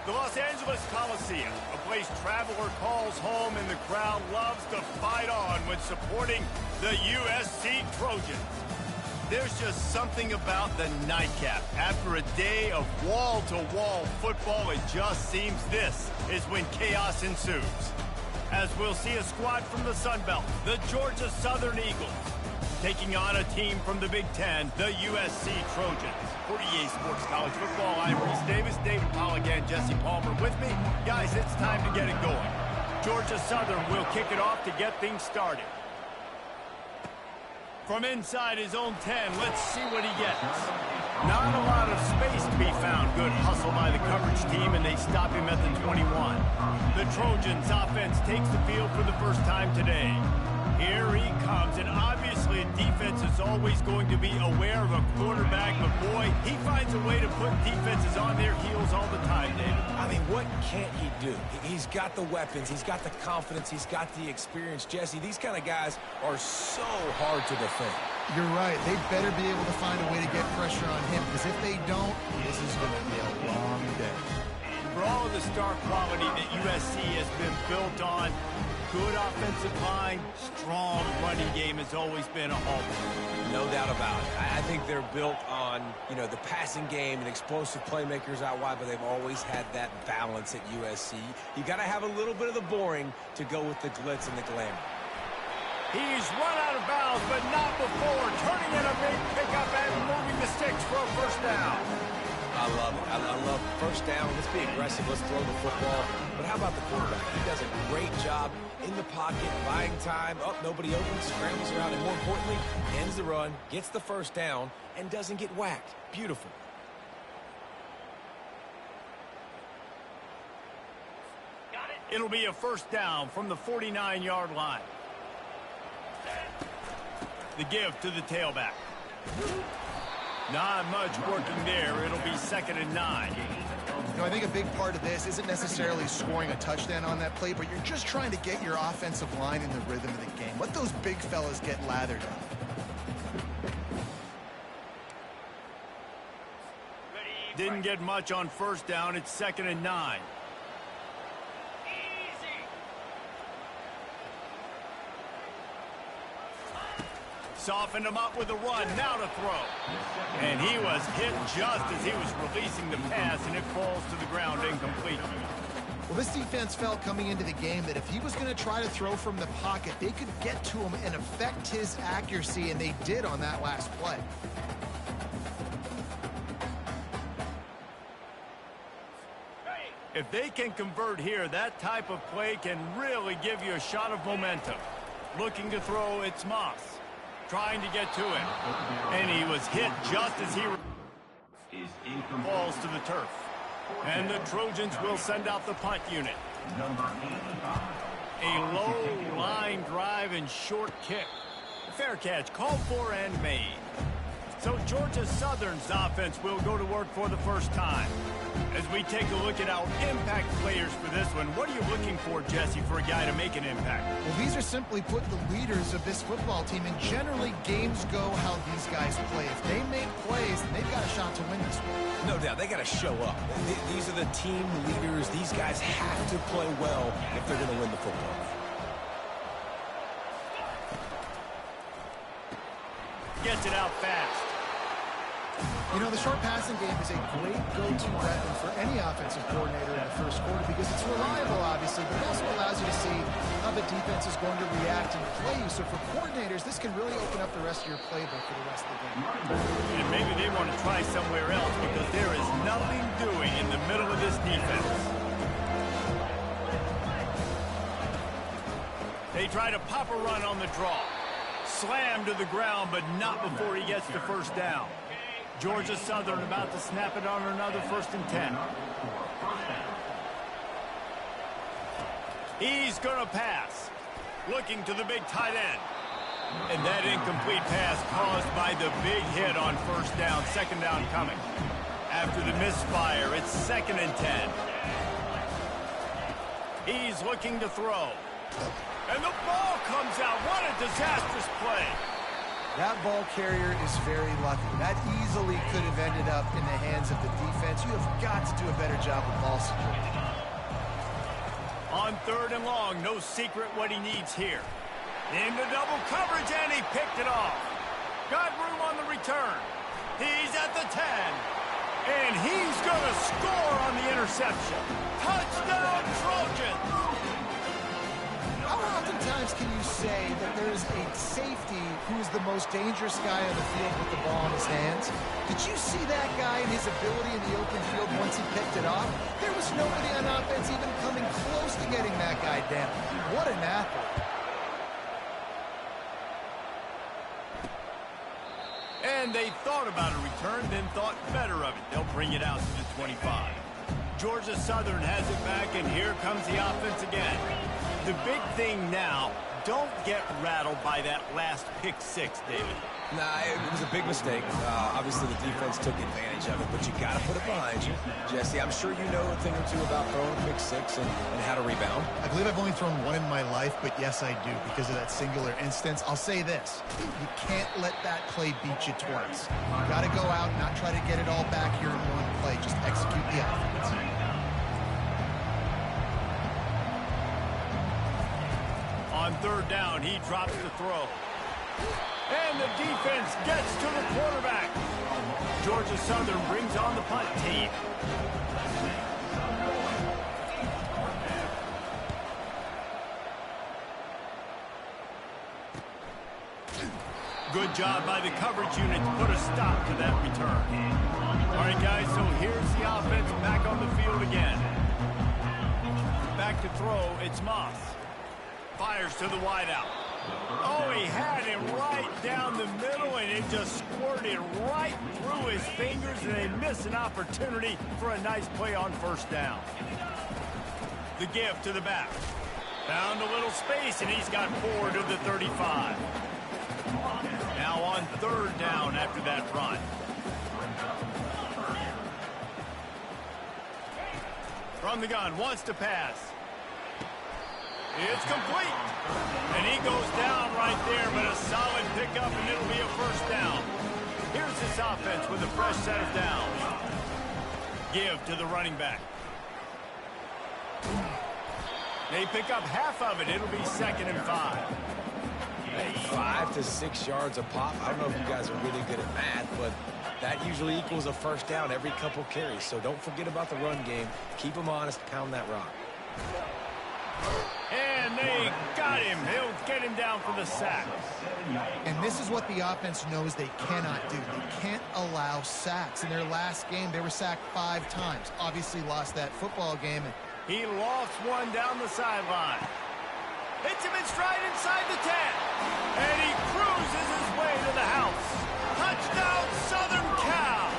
The Los Angeles Coliseum, a place traveler calls home and the crowd loves to fight on when supporting the USC Trojans. There's just something about the nightcap. After a day of wall-to-wall football, it just seems this is when chaos ensues. As we'll see a squad from the Sun Belt, the Georgia Southern Eagles, taking on a team from the Big Ten, the USC Trojans. For EA Sports College Football, I'm Reese Davis, David Polligan, Jesse Palmer with me. Guys, it's time to get it going. Georgia Southern will kick it off to get things started. From inside his own 10, let's see what he gets. Not a lot of space to be found. Good hustle by the coverage team, and they stop him at the 21. The Trojans offense takes the field for the first time today. Here he comes, and obviously a defense is always going to be aware of a quarterback, but boy, he finds a way to put defenses on their heels all the time, David. I mean, what can't he do? He's got the weapons, he's got the confidence, he's got the experience. Jesse, these kind of guys are so hard to defend. You're right. They better be able to find a way to get pressure on him, because if they don't, this is going to be a long day. For all of the star quality that USC has been built on, good offensive line, strong running game has always been a hallmark. No doubt about it. I think they're built on, the passing game and explosive playmakers out wide, but they've always had that balance at USC. You got to have a little bit of the boring to go with the glitz and the glamour. He's run out of bounds, but not before turning in a big pickup and moving the sticks for a first down. I love it. I love first down. Let's be aggressive. Let's throw the football. But how about the quarterback? He does a great job in the pocket, buying time. Oh, nobody opens, scrambles around, and more importantly, ends the run, gets the first down, and doesn't get whacked. Beautiful. It'll be a first down from the 49-yard line. The give to the tailback. Not much working there. It'll be 2nd and 9. I think a big part of this isn't necessarily scoring a touchdown on that play, but you're just trying to get your offensive line in the rhythm of the game. Let those big fellas get lathered up. Didn't get much on first down. It's 2nd and 9. Softened him up with a run, now to throw. And he was hit just as he was releasing the pass, and it falls to the ground incomplete. Well, this defense felt coming into the game that if he was going to try to throw from the pocket, they could get to him and affect his accuracy, and they did on that last play. If they can convert here, that type of play can really give you a shot of momentum. Looking to throw, it's Moss. Trying to get to him. And he was hit just as he falls to the turf. And the Trojans will send out the punt unit. A low line drive and short kick. Fair catch, called for and made. So Georgia Southern's offense will go to work for the first time. As we take a look at our impact players for this one, what are you looking for, Jesse, for a guy to make an impact? Well, these are simply put the leaders of this football team, and generally games go how these guys play. If they make plays, then they've got a shot to win this one. No doubt, they got to show up. These are the team leaders. These guys have to play well if they're going to win the football game. Gets it out fast. The short passing game is a great go-to weapon for any offensive coordinator in the first quarter because it's reliable, obviously, but it also allows you to see how the defense is going to react and play you. So for coordinators, this can really open up the rest of your playbook for the rest of the game. And maybe they want to try somewhere else because there is nothing doing in the middle of this defense. They try to pop a run on the draw. Slammed to the ground, but not before he gets the first down. Georgia Southern about to snap it on another 1st and 10. He's going to pass. Looking to the big tight end. And that incomplete pass caused by the big hit on first down. 2nd down coming. After the misfire, it's 2nd and 10. He's looking to throw. And the ball comes out. What a disastrous play. That ball carrier is very lucky. That easily could have ended up in the hands of the defense. You have got to do a better job with ball security. On 3rd and long, no secret what he needs here. Into double coverage, and he picked it off. Got room on the return. He's at the 10. And he's going to score on the interception. Touchdown, Trojans! How oftentimes can you say that there is a safety who is the most dangerous guy on the field with the ball in his hands? Did you see that guy and his ability in the open field once he picked it off? There was nobody on offense even coming close to getting that guy down. What an athlete. And they thought about a return, then thought better of it. They'll bring it out to the 25. Georgia Southern has it back, and here comes the offense again. The big thing now, don't get rattled by that last pick 6, David. Nah, it was a big mistake. Obviously, the defense took advantage of it, but you got to put it behind you. Jesse, I'm sure you know a thing or two about throwing a pick 6 and how to rebound. I believe I've only thrown one in my life, but yes, I do, because of that singular instance. I'll say this. You can't let that play beat you twice. You got to go out and not try to get it all back here in one play. Just execute the offense. On 3rd down, he drops the throw. And the defense gets to the quarterback. Georgia Southern brings on the punt team. Good job by the coverage unit to put a stop to that return. All right, guys, so here's the offense back on the field again. Back to throw, it's Moss. Fires to the wideout. Oh, he had him right down the middle, and it just squirted right through his fingers, and they miss an opportunity for a nice play on 1st down. The give to the back. Found a little space, and he's got 4 to the 35. Now on 3rd down after that run. From the gun, wants to pass. It's complete. And he goes down right there, but a solid pickup, and it'll be a 1st down. Here's this offense with a fresh set of downs. Give to the running back. They pick up half of it. It'll be 2nd and 5. Hey, 5 to 6 yards a pop. I don't know if you guys are really good at math, but that usually equals a 1st down every couple carries. So don't forget about the run game. Keep them honest. Pound that rock. And they got him. They'll get him down for the sack. And this is what the offense knows they cannot do. They can't allow sacks. In their last game, they were sacked 5 times. Obviously lost that football game. He lost one down the sideline. Hits him in stride inside the 10. And he cruises his way to the house. Touchdown, Southern Cal.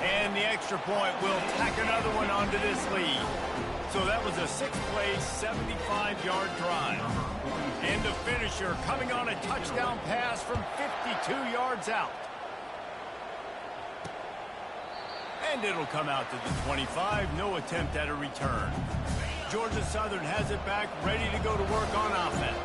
And the extra point will tack another one onto this lead. So that was a 6-play, 75-yard drive. And the finisher coming on a touchdown pass from 52 yards out. And it'll come out to the 25. No attempt at a return. Georgia Southern has it back, ready to go to work on offense.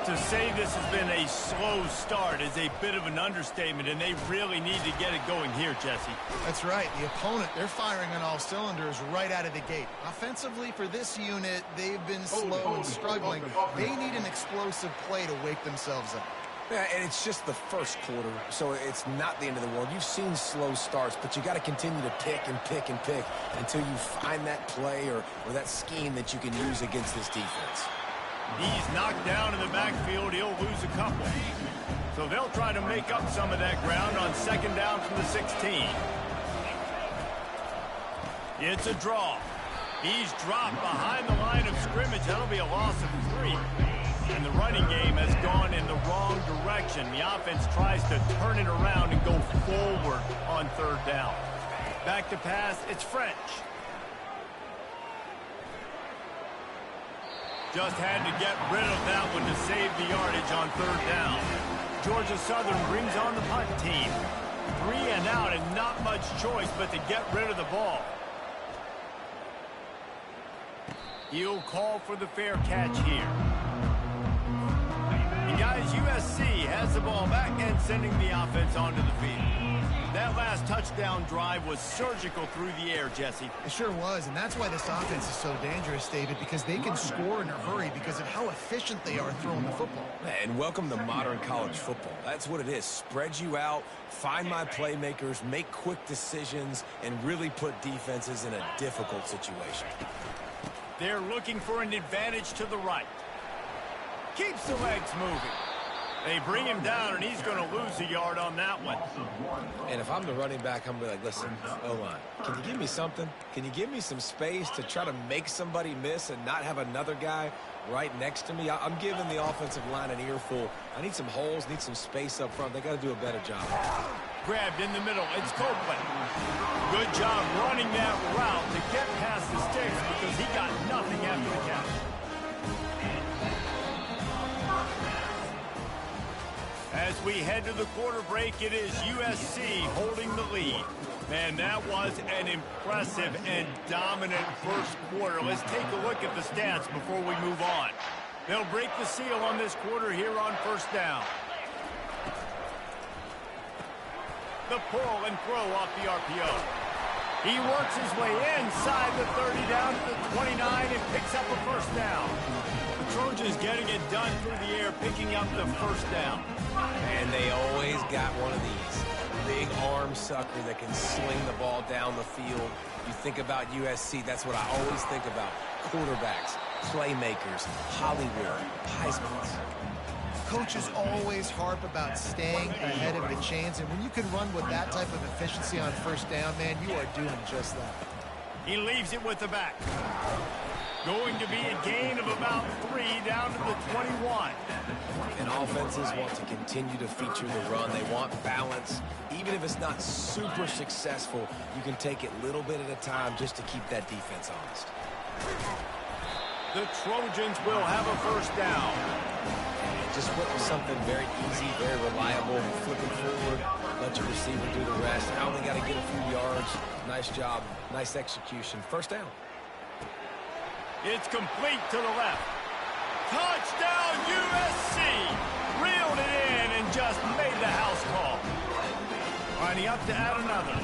To say this has been a slow start is a bit of an understatement, and they really need to get it going here, Jesse. That's right. The opponent, they're firing on all cylinders right out of the gate. Offensively, for this unit, they've been slow and struggling. They need an explosive play to wake themselves up. Yeah, and it's just the 1st quarter, so it's not the end of the world. You've seen slow starts, but you got to continue to pick and pick and pick until you find that play or that scheme that you can use against this defense. He's knocked down in the backfield. He'll lose a couple. So they'll try to make up some of that ground on 2nd down from the 16. It's a draw. He's dropped behind the line of scrimmage. That'll be a loss of 3. And the running game has gone in the wrong direction. The offense tries to turn it around and go forward on 3rd down. Back to pass, it's French. Just had to get rid of that one to save the yardage on 3rd down. Georgia Southern brings on the punt team. 3 and out, and not much choice but to get rid of the ball. He'll call for the fair catch here. And guys, USC has the ball back and sending the offense onto the field. That last touchdown drive was surgical through the air, Jesse. It sure was, and that's why this offense is so dangerous, David, because they can score in a hurry because of how efficient they are throwing the football. And welcome to modern college football. That's what it is. Spread you out, find my playmakers, make quick decisions, and really put defenses in a difficult situation. They're looking for an advantage to the right. Keeps the legs moving. They bring him down, and he's going to lose a yard on that one. And if I'm the running back, I'm going to be like, listen, O-line, can you give me something? Can you give me some space to try to make somebody miss and not have another guy right next to me? I'm giving the offensive line an earful. I need some holes, need some space up front. They got to do a better job. Grabbed in the middle. It's Copeland. Good job running that route to get past the sticks because he got nothing after the catch. As we head to the quarter break, it is USC holding the lead. Man, that was an impressive and dominant first quarter. Let's take a look at the stats before we move on. They'll break the seal on this quarter here on first down. The pull and throw off the RPO. He works his way inside the 30 down to the 29 and picks up a first down. The Trojans getting it done through the air, picking up the first down. And they always got one of these. Big arm sucker that can sling the ball down the field. You think about USC, that's what I always think about. Quarterbacks, playmakers, Hollywood, Heismans. Coaches always harp about staying ahead of the chains, and when you can run with that type of efficiency on first down, man, you are doing just that. He leaves it with the back. Going to be a gain of about 3 down to the 21. And offenses want to continue to feature the run. They want balance. Even if it's not super successful, you can take it a little bit at a time just to keep that defense honest. The Trojans will have a first down. And just put something very easy, very reliable, flipping forward, let your receiver do the rest. I only got to get a few yards. Nice job, nice execution. First down. It's complete to the left. Touchdown, USC! Reeled it in and just made the house call. Lining up to add another.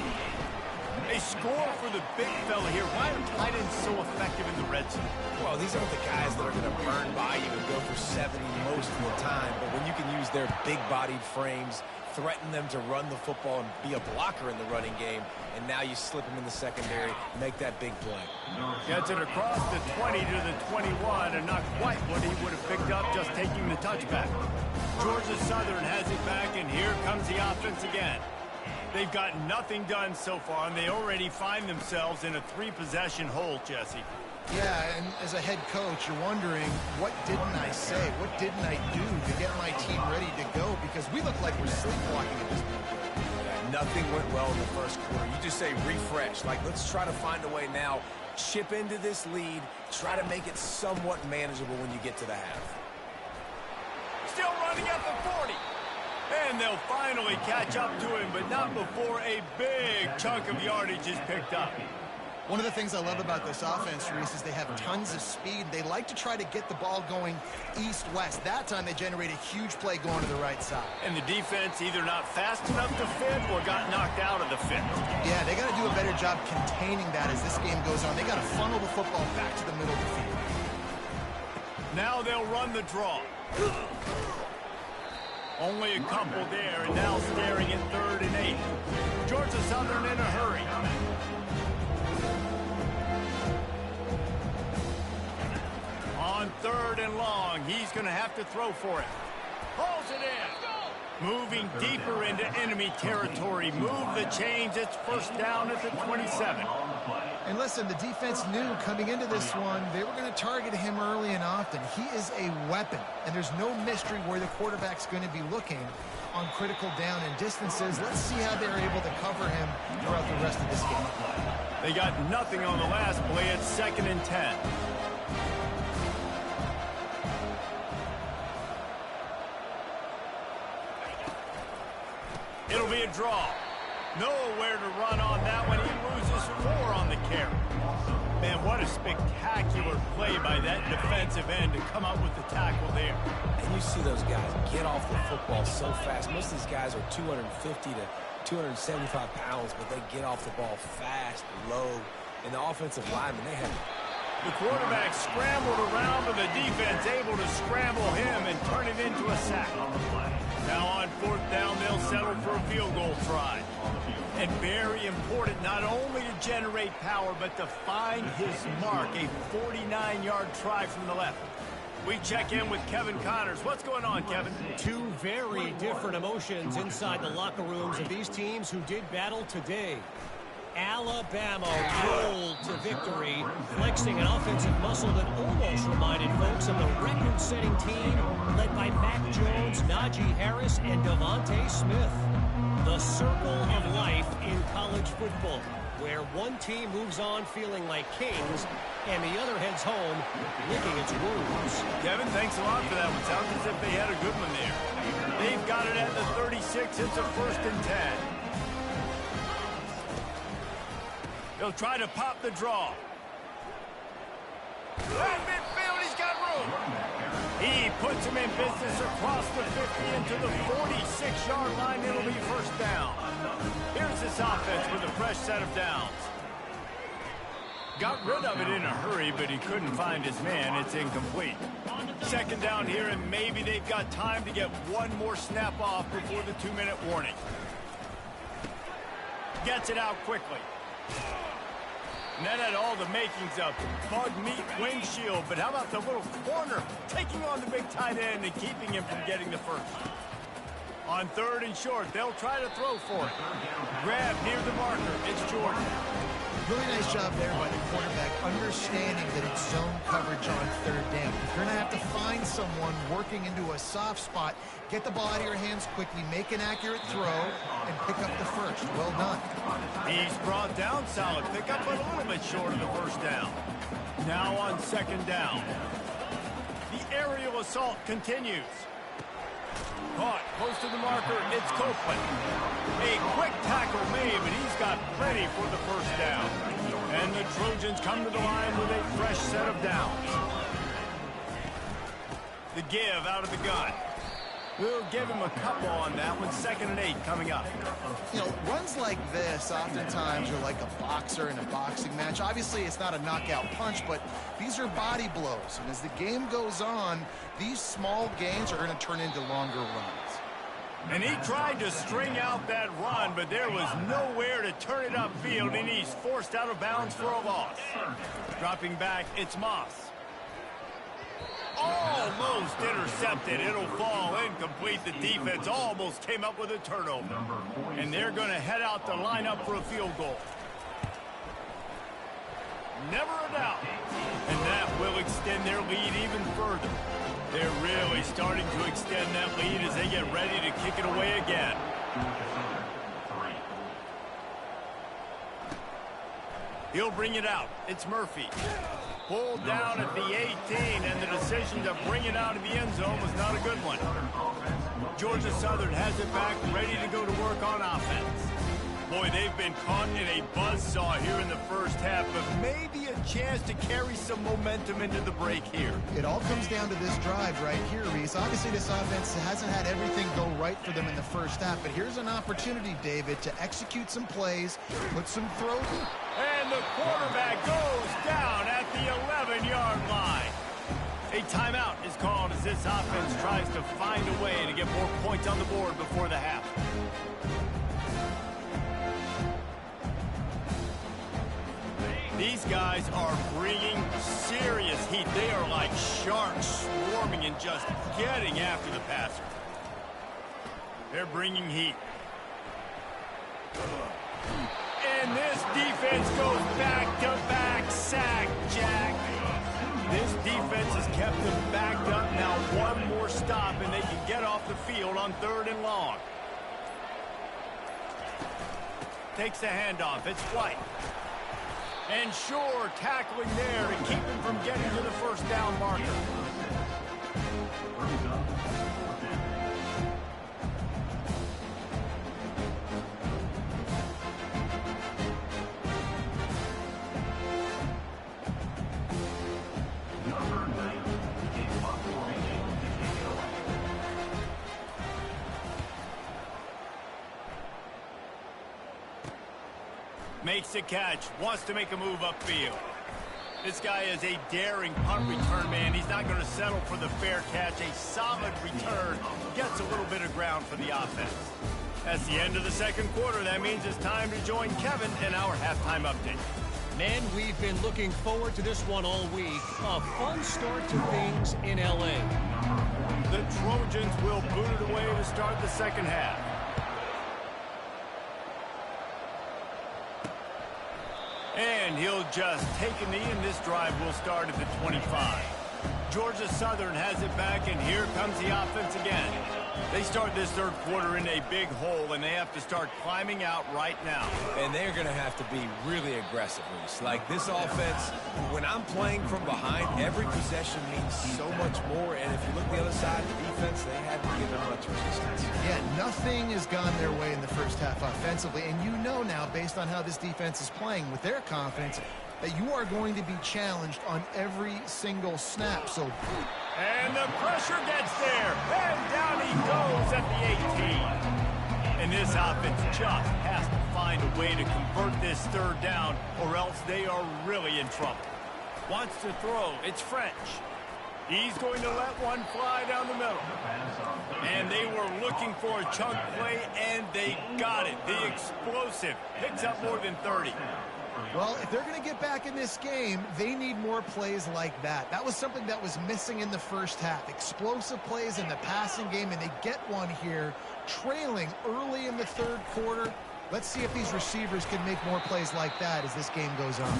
A score for the big fella here. Why are tight ends so effective in the red zone? Well, these aren't the guys that are going to burn by you and go for 70 most of the time, but when you can use their big-bodied frames, threaten them to run the football and be a blocker in the running game, and now you slip them in the secondary, make that big play. Gets it across the 20 to the 21, and not quite what he would have picked up just taking the touchback. Georgia Southern has it back, and here comes the offense again. They've got nothing done so far, and they already find themselves in a 3-possession hole, Jesse. Yeah, and as a head coach, you're wondering, what didn't I say? What didn't I do to get my team ready to go? Because we look like we're sleepwalking at this point. Yeah, nothing went well in the first quarter. You just say refresh. Like, let's try to find a way now. Chip into this lead. Try to make it somewhat manageable when you get to the half. Still running at the 40. And they'll finally catch up to him, but not before a big chunk of yardage is picked up. One of the things I love about this offense, Reese, is they have tons of speed. They like to try to get the ball going east-west. That time they generate a huge play going to the right side. And the defense either not fast enough to fit or got knocked out of the fit. Yeah, they got to do a better job containing that as this game goes on. They got to funnel the football back to the middle of the field. Now they'll run the draw. Only a couple there, and now staring at 3rd and 8. Georgia Southern in a hurry. On 3rd and long, he's going to have to throw for it. Pulls it in. Moving deeper into enemy territory. Move the chains. It's first down at the 27. And listen, the defense knew coming into this one, they were going to target him early and often. He is a weapon, and there's no mystery where the quarterback's going to be looking on critical down and distances. Let's see how they're able to cover him throughout the rest of this game. They got nothing on the last play. It's 2nd and 10. It'll be a draw. Nowhere to run on that one. He loses 4 on the carry. Man, what a spectacular play by that defensive end to come up with the tackle there. And you see those guys get off the football so fast. Most of these guys are 250 to 275 pounds, but they get off the ball fast, low. And the offensive linemen, they have... The quarterback scrambled around, but the defense able to scramble him and turn it into a sack. Now on 4th down, they'll settle for a field goal try. And very important, not only to generate power, but to find his mark, a 49-yard try from the left. We check in with Kevin Connors. What's going on, Kevin? Two very different emotions inside the locker rooms of these teams who did battle today. Alabama rolled to victory, flexing an offensive muscle that almost reminded folks of the record-setting team led by Mac Jones, Najee Harris, and Devontae Smith. The circle of life in college football, where one team moves on feeling like kings and the other heads home licking its wounds. Kevin, thanks a lot for that one. Sounds as if they had a good one there. They've got it at the 36. It's a 1st and 10. He'll try to pop the draw. At midfield, he's got room. He puts him in business across the 50 into the 46-yard line. It'll be 1st down. Here's this offense with a fresh set of downs. Got rid of it in a hurry, but he couldn't find his man. It's incomplete. 2nd down here, and maybe they've got time to get one more snap off before the 2-minute warning. Gets it out quickly. And that had all the makings of bug meat windshield, but how about the little corner taking on the big tight end and keeping him from getting the first? On 3rd and short, they'll try to throw for it. Grab near the marker. It's Jordan. Really nice job there by the quarterback, understanding that it's zone coverage on 3rd down. You're going to have to find someone working into a soft spot, get the ball out of your hands quickly, make an accurate throw, and pick up the first. Well done. He's brought down solid pickup, but a little bit short of the 1st down. Now on 2nd down. The aerial assault continues. Caught close to the marker. It's Copeland. A quick tackle made, but he's got plenty for the 1st down. And the Trojans come to the line with a fresh set of downs. The give out of the gun. We'll give him a couple on that one. 2nd and 8 coming up. You know, runs like this oftentimes are like a boxer in a boxing match. Obviously, it's not a knockout punch, but these are body blows. And as the game goes on, these small gains are going to turn into longer runs. And he tried to string out that run, but there was nowhere to turn it upfield, and he's forced out of bounds for a loss. Dropping back, it's Moss. Almost intercepted. It'll fall incomplete. The defense almost came up with a turnover. And they're going to head out to line up for a field goal. Never a doubt. And that will extend their lead even further. They're really starting to extend that lead as they get ready to kick it away again. He'll bring it out. It's Murphy. Pulled down at the 18, and the decision to bring it out of the end zone was not a good one. Georgia Southern has it back, ready to go to work on offense. Boy, they've been caught in a buzzsaw here in the 1st half, but maybe a chance to carry some momentum into the break here. It all comes down to this drive right here, Reese. Obviously, this offense hasn't had everything go right for them in the 1st half, but here's an opportunity, David, to execute some plays, put some throws. And the quarterback goes down at the 11-yard line. A timeout is called as this offense tries to find a way to get more points on the board before the half. These guys are bringing serious heat. They are like sharks swarming and just getting after the passer. They're bringing heat. And this defense goes back-to-back sack, Jack. This defense has kept them backed up. Now one more stop, and they can get off the field on 3rd and long. Takes the handoff. It's White. And Shore tackling there to keep him from getting to the 1st down marker. Makes the catch. Wants to make a move upfield. This guy is a daring punt return man. He's not going to settle for the fair catch. A solid return. Gets a little bit of ground for the offense. That's the end of the second quarter. That means it's time to join Kevin in our halftime update. Men, we've been looking forward to this one all week. A fun start to things in L.A. The Trojans will boot it away to start the second half. And he'll just take a knee, and this drive will start at the 25. Georgia Southern has it back, and here comes the offense again. They start this third quarter in a big hole, and they have to start climbing out right now. And they're going to have to be really aggressive, Reese. Like this offense, when I'm playing from behind, every possession means so much more. And if you look the other side of the defense, they haven't given much resistance. Yeah, nothing has gone their way in the first half offensively. And you know now, based on how this defense is playing with their confidence, that you are going to be challenged on every single snap. So, and the pressure gets there, and down he goes at the 18. And this offense just has to find a way to convert this third down, or else they are really in trouble. Wants to throw. It's French. He's going to let one fly down the middle. And they were looking for a chunk play, and they got it. The explosive picks up more than 30. Well, if they're going to get back in this game, they need more plays like that. That was something that was missing in the first half. Explosive plays in the passing game, and they get one here, trailing early in the third quarter. Let's see if these receivers can make more plays like that as this game goes on.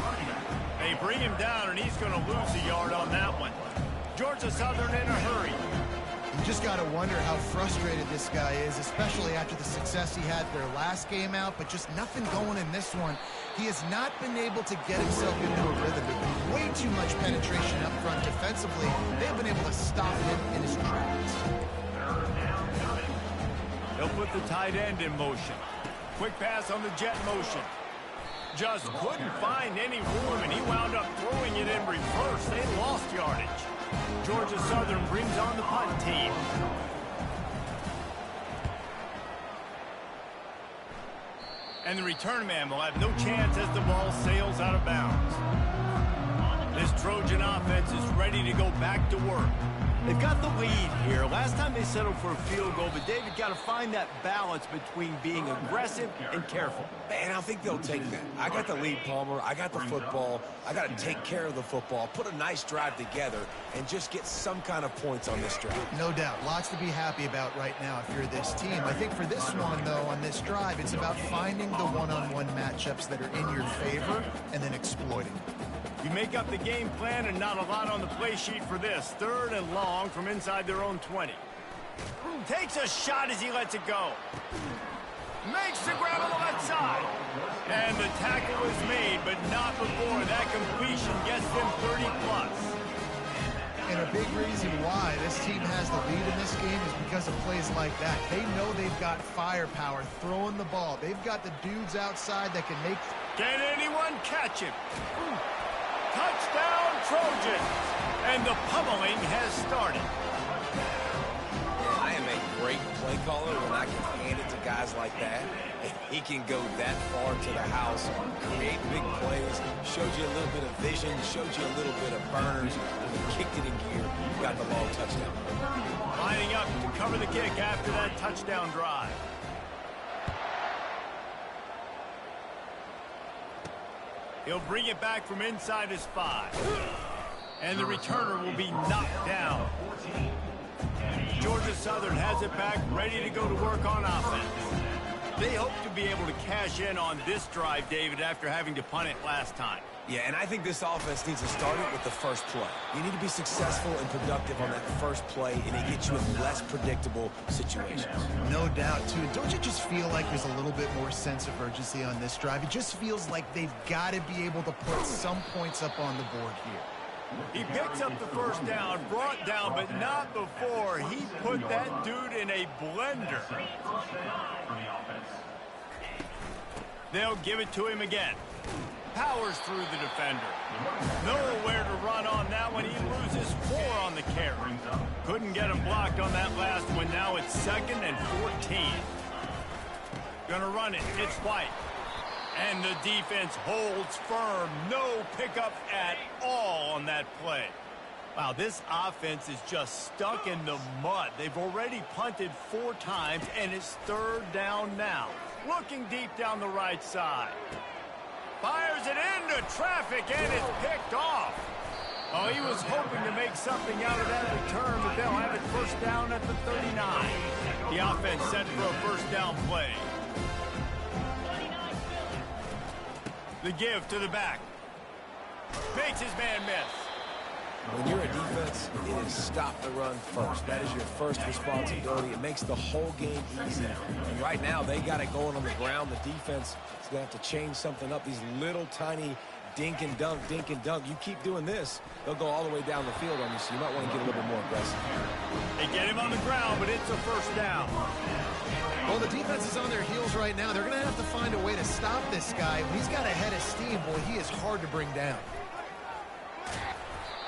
They bring him down, and he's going to lose a yard on that one. Georgia Southern in a hurry. You just got to wonder how frustrated this guy is, especially after the success he had their last game out, but just nothing going in this one. He has not been able to get himself into a rhythm. There's been way too much penetration up front defensively. They have been able to stop him in his tracks. They'll put the tight end in motion. Quick pass on the jet motion. Just couldn't find any room, and he wound up throwing it in reverse. They lost yardage. Georgia Southern brings on the punt team. And the return man will have no chance as the ball sails out of bounds. This Trojan offense is ready to go back to work. They've got the lead here. Last time they settled for a field goal, but David got to find that balance between being aggressive and careful. And I think they'll take that. I got the lead, Palmer. I got the football. I got to take care of the football, put a nice drive together, and just get some kind of points on this drive. No doubt. Lots to be happy about right now if you're this team. I think for this one, though, on this drive, it's about finding the one-on-one matchups that are in your favor and then exploiting them. You make up the game plan, and not a lot on the play sheet for this. Third and long from inside their own 20. Takes a shot as he lets it go. Makes the grab on the left side. And the tackle is made, but not before that completion gets them 30+. And a big reason why this team has the lead in this game is because of plays like that. They know they've got firepower throwing the ball. They've got the dudes outside that can make... Can anyone catch him? Touchdown, Trojans! And the pummeling has started. I am a great play caller when I can hand it to guys like that. He can go that far to the house, create big plays, showed you a little bit of vision, showed you a little bit of burners, and he kicked it in gear. You got the long touchdown. Lining up to cover the kick after that touchdown drive. He'll bring it back from inside his 5. And the returner will be knocked down. Georgia Southern has it back, ready to go to work on offense. They hope to be able to cash in on this drive, David, after having to punt it last time. Yeah, and I think this offense needs to start it with the first play. You need to be successful and productive on that first play, and it gets you in less predictable situations. No doubt, too. Don't you just feel like there's a little bit more sense of urgency on this drive? It just feels like they've got to be able to put some points up on the board here. He picks up the first down, brought down, but not before he put that dude in a blender. They'll give it to him again. Powers through the defender. Nowhere to run on that one. He loses 4 on the carry. Couldn't get him blocked on that last one. Now it's 2nd and 14. Gonna run it. It's White. And the defense holds firm. No pickup at all on that play. Wow, this offense is just stuck in the mud. They've already punted 4 times, and it's 3rd down now. Looking deep down the right side. Fires it into traffic, and it's picked off. Oh, he was hoping to make something out of that return, but they'll have it 1st down at the 39. The offense set for a 1st down play. The give to the back. Makes his man miss. When you're a defense, it is stop the run first. That is your first responsibility. It makes the whole game easy. And right now, they got it going on the ground. The defense is going to have to change something up. These little tiny dink and dunk, dink and dunk. You keep doing this, they'll go all the way down the field on you, so you might want to get a little bit more aggressive. They get him on the ground, but it's a 1st down. Well, the defense is on their heels right now. They're going to have to find a way to stop this guy. When he's got a head of steam, boy, he is hard to bring down.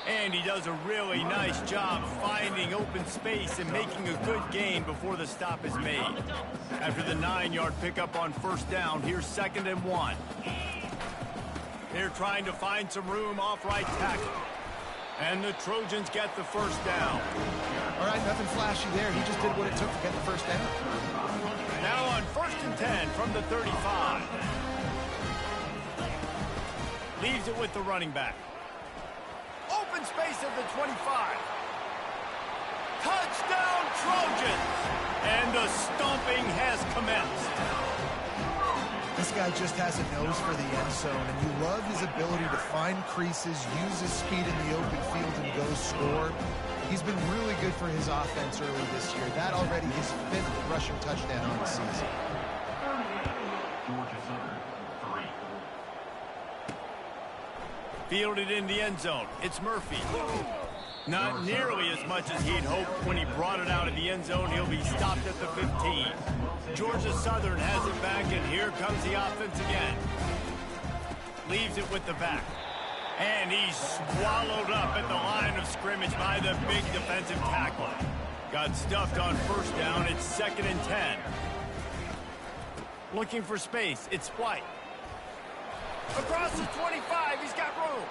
And he does a really nice job finding open space and making a good gain before the stop is made. After the 9-yard pickup on 1st down, here's 2nd and 1. They're trying to find some room off right tackle. And the Trojans get the 1st down. All right, nothing flashy there. He just did what it took to get the 1st down. Now on 1st and 10 from the 35. Leaves it with the running back. Open space at the 25. Touchdown Trojans! And the stomping has commenced. This guy just has a nose for the end zone, and you love his ability to find creases, use his speed in the open field, and go score. He's been really good for his offense early this year. That already his 5th rushing touchdown on the season. Fielded in the end zone. It's Murphy. Not nearly as much as he'd hoped when he brought it out of the end zone. He'll be stopped at the 15. Georgia Southern has it back, and here comes the offense again. Leaves it with the back. And he's swallowed up at the line of scrimmage by the big defensive tackle. Got stuffed on 1st down. It's 2nd and 10. Looking for space. It's White. Across the 25, he's got room.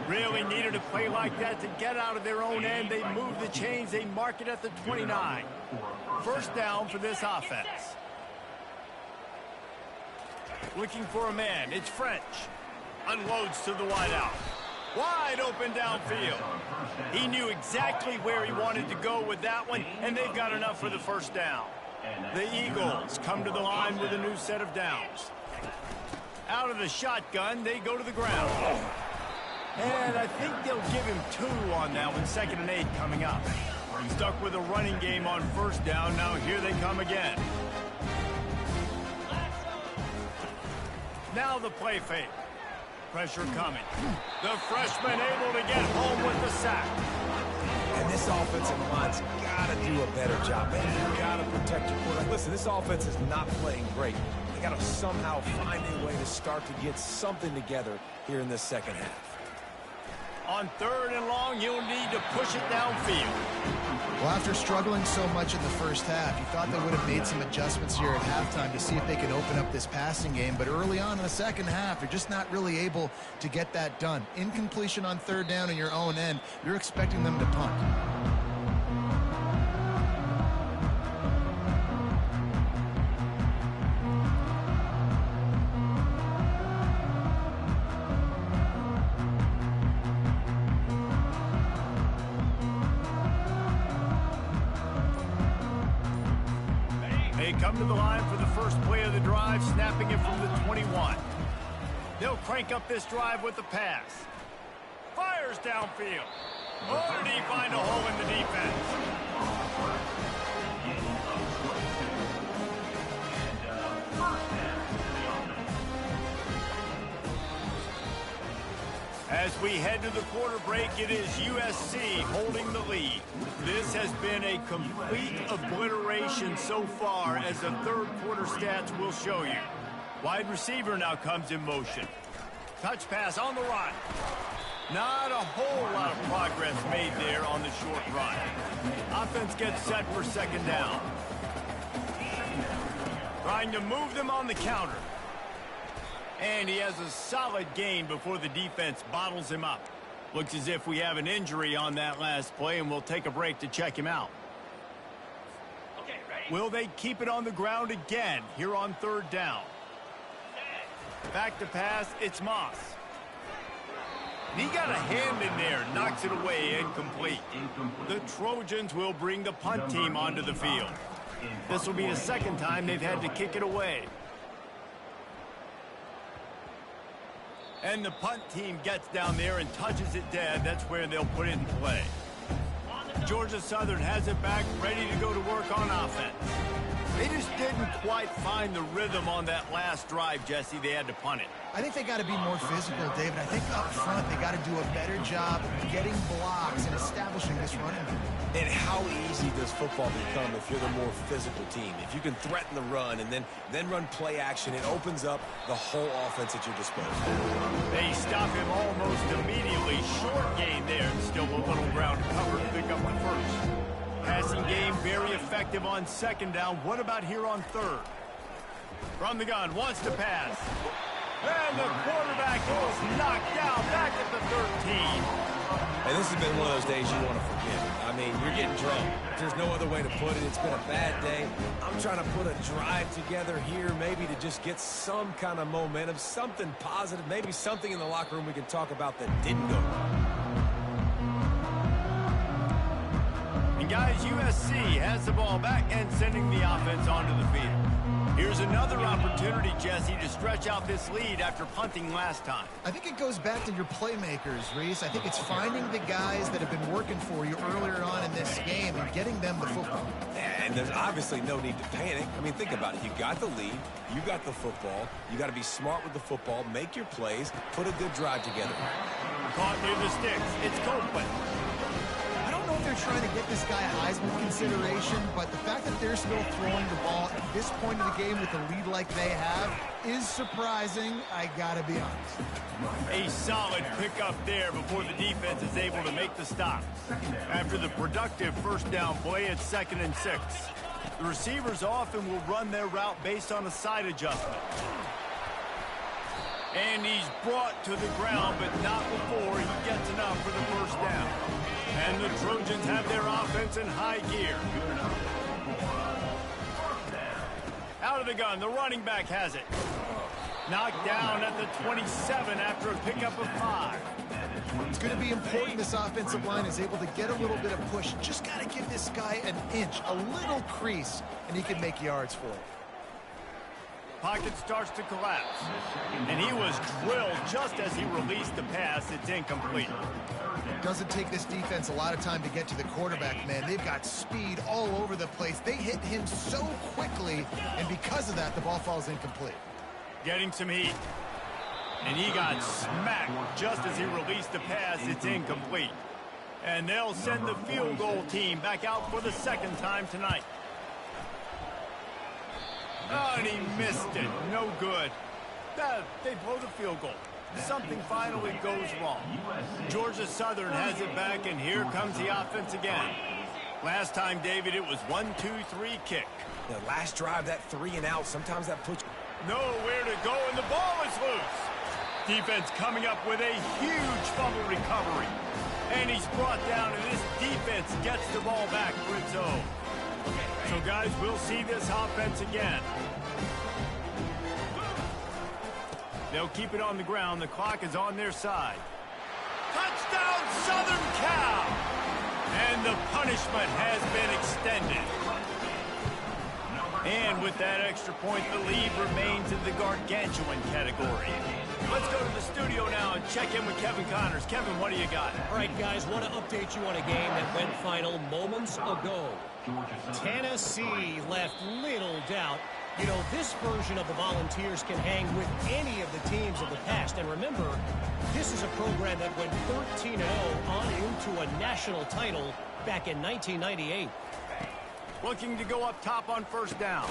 Really needed a play like that to get out of their own end. They move the chains. They mark it at the 29. 1st down for this offense. Looking for a man. It's French. Unloads to the wideout. Wide open downfield. He knew exactly where he wanted to go with that one, and they've got enough for the 1st down. The Eagles come to the line with a new set of downs. Out of the shotgun, they go to the ground. And I think they'll give him 2 on that one. 2nd and 8 coming up. Stuck with a running game on 1st down. Now here they come again. Now the play fake. Pressure coming. The freshman able to get home with the sack. And this offensive line's got to do a better job, man. You got to protect your quarterback. Listen, this offense is not playing great. They got to somehow find a way to start to get something together here in this 2nd half. On 3rd and long, you'll need to push it downfield. Well, after struggling so much in the 1st half, you thought they would have made some adjustments here at halftime to see if they could open up this passing game. But early on in the 2nd half, you're just not really able to get that done. Incompletion on 3rd down in your own end, you're expecting them to punt. Come to the line for the first play of the drive, snapping it from the 21. They'll crank up this drive with the pass. Fires downfield. Oh, did he find a hole in the defense? As we head to the quarter break, it is USC holding the lead. This has been a complete obliteration so far, as the 3rd quarter stats will show you. Wide receiver now comes in motion. Touch pass on the run. Not a whole lot of progress made there on the short run. Offense gets set for 2nd down. Trying to move them on the counter. And he has a solid gain before the defense bottles him up. Looks as if we have an injury on that last play, and we'll take a break to check him out. Okay, ready? Will they keep it on the ground again here on third down? Back to pass, it's Moss. He got a hand in there, knocks it away, incomplete. The Trojans will bring the punt team onto the field. This will be the second time they've had to kick it away. And the punt team gets down there and touches it dead. That's where they'll put it in play. Georgia Southern has it back, ready to go to work on offense. They just didn't quite find the rhythm on that last drive, Jesse. They had to punt it. I think they got to be more physical, David. I think up front they got to do a better job getting blocks and establishing this running game. And how easy does football become if you're the more physical team? If you can threaten the run and then run play action, it opens up the whole offense at your disposal. They stop him almost immediately. Short gain there. Still a little ground to cover to pick up the first. Passing game very effective on second down. What about here on third? From the gun, wants to pass. And the quarterback was knocked down back at the 13. And this has been one of those days you want to forget. I mean, you're getting drunk. There's no other way to put it. It's been a bad day. I'm trying to put a drive together here, maybe to just get some kind of momentum, something positive, maybe something in the locker room we can talk about that didn't go wrong. And guys, USC has the ball back and sending the offense onto the field. Here's another opportunity, Jesse, to stretch out this lead after punting last time. I think it goes back to your playmakers, Reese. I think it's finding the guys that have been working for you earlier on in this game and getting them the football. And there's obviously no need to panic. I mean, think about it. You got the lead. You got the football. You got to be smart with the football. Make your plays. Put a good drive together. Caught near the sticks. It's Copeland. I don't know if they're trying to get this guy Heisman consideration, but the fact that they're still throwing the ball at this point of the game with a lead like they have is surprising, I gotta be honest. A solid pickup there before the defense is able to make the stop. After the productive first down play, it's 2nd and 6. The receivers often will run their route based on a side adjustment. And he's brought to the ground, but not before he gets enough for the first down. And the Trojans have their offense in high gear. Out of the gun, the running back has it. Knocked down at the 27 after a pickup of 5. It's going to be important this offensive line is able to get a little bit of push. Just got to give this guy an inch, a little crease, and he can make yards for it. Pocket starts to collapse. And he was drilled just as he released the pass. It's incomplete. Doesn't take this defense a lot of time to get to the quarterback, man. They've got speed all over the place. They hit him so quickly, and because of that, the ball falls incomplete. Getting some heat. And he got smacked just as he released the pass. It's incomplete. And they'll send the field goal team back out for the second time tonight. Oh, and he missed it. No good. They blow the field goal. Something finally goes wrong. Georgia Southern has it back, and here comes the offense again. Last time, David, it was 1-2-3 kick. The last drive, that 3 and out, sometimes that puts... Nowhere to go, and the ball is loose. Defense coming up with a huge fumble recovery. And he's brought down, and this defense gets the ball back for its own. So, guys, we'll see this offense again. They'll keep it on the ground. The clock is on their side. Touchdown, Southern Cal! And the punishment has been extended. And with that extra point, the lead remains in the gargantuan category. Let's go to the studio now and check in with Kevin Connors. Kevin, what do you got? All right, guys, want to update you on a game that went final moments ago. Tennessee left little doubt. You know, this version of the Volunteers can hang with any of the teams of the past. And remember, this is a program that went 13-0 on into a national title back in 1998. Looking to go up top on first down.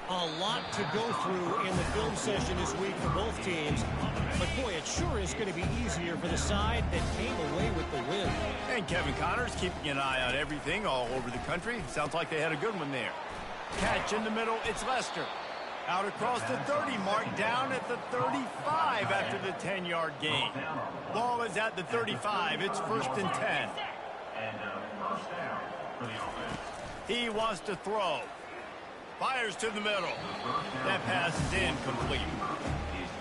A lot to go through in the film session this week for both teams. But, boy, it sure is going to be easier for the side that came away with the win. And Kevin Connors keeping an eye on everything all over the country. Sounds like they had a good one there. Catch in the middle, it's Lester. Out across the 30 mark, down at the 35 after the 10-yard gain. Ball is at the 35. It's 1st and 10. He wants to throw. Fires to the middle. That pass is incomplete.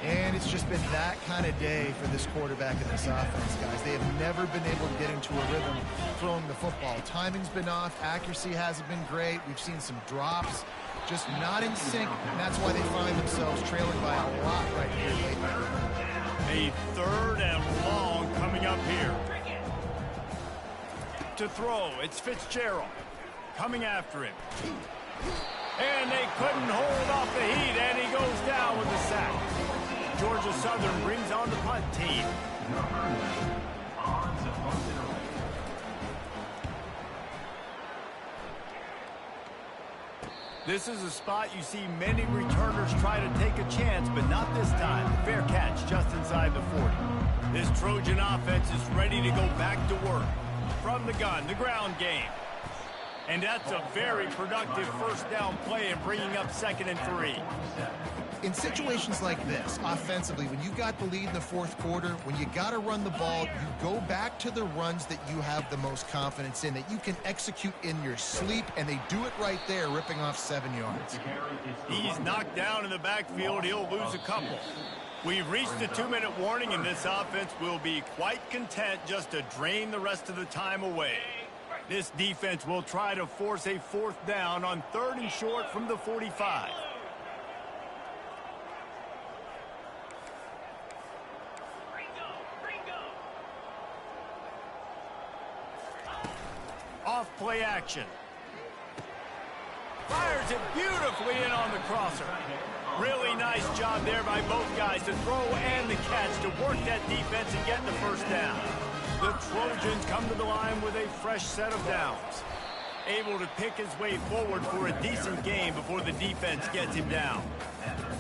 And it's just been that kind of day for this quarterback and this offense, guys. They have never been able to get into a rhythm throwing the football. Timing's been off. Accuracy hasn't been great. We've seen some drops. Just not in sync, and that's why they find themselves trailing by a lot right here lately. A 3rd and long coming up here. To throw, it's Fitzgerald. Coming after him. And they couldn't hold off the heat, and he goes down with a sack. Georgia Southern brings on the punt team. This is a spot you see many returners try to take a chance, but not this time. Fair catch just inside the 40. This Trojan offense is ready to go back to work. From the gun, the ground game. And that's a very productive 1st down play and bringing up 2nd and 3. In situations like this, offensively, when you've got the lead in the 4th quarter, when you got to run the ball, you go back to the runs that you have the most confidence in, that you can execute in your sleep, and they do it right there, ripping off 7 yards. He's knocked down in the backfield. He'll lose a couple. We've reached the 2-minute warning, and this offense will be quite content just to drain the rest of the time away. This defense will try to force a 4th down on 3rd and short from the 45. Off play action. Fires it beautifully in on the crosser. Really nice job there by both guys to throw and the catch to work that defense and get the 1st down. The Trojans come to the line with a fresh set of downs. Able to pick his way forward for a decent game before the defense gets him down.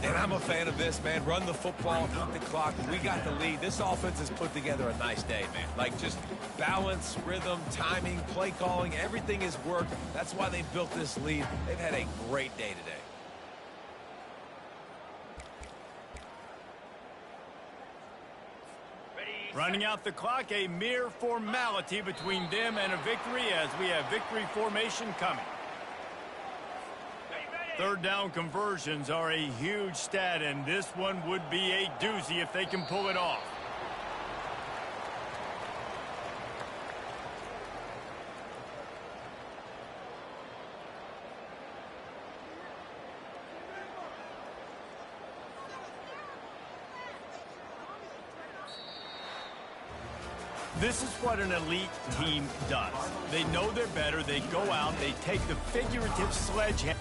And I'm a fan of this, man. Run the football, beat the clock. We got the lead. This offense has put together a nice day, man. Like, just balance, rhythm, timing, play calling, everything has worked. That's why they built this lead. They've had a great day today. Running out the clock, a mere formality between them and a victory as we have victory formation coming. 3rd down conversions are a huge stat, and this one would be a doozy if they can pull it off. This is what an elite team does. They know they're better. They go out. They take the figurative sledgehammer.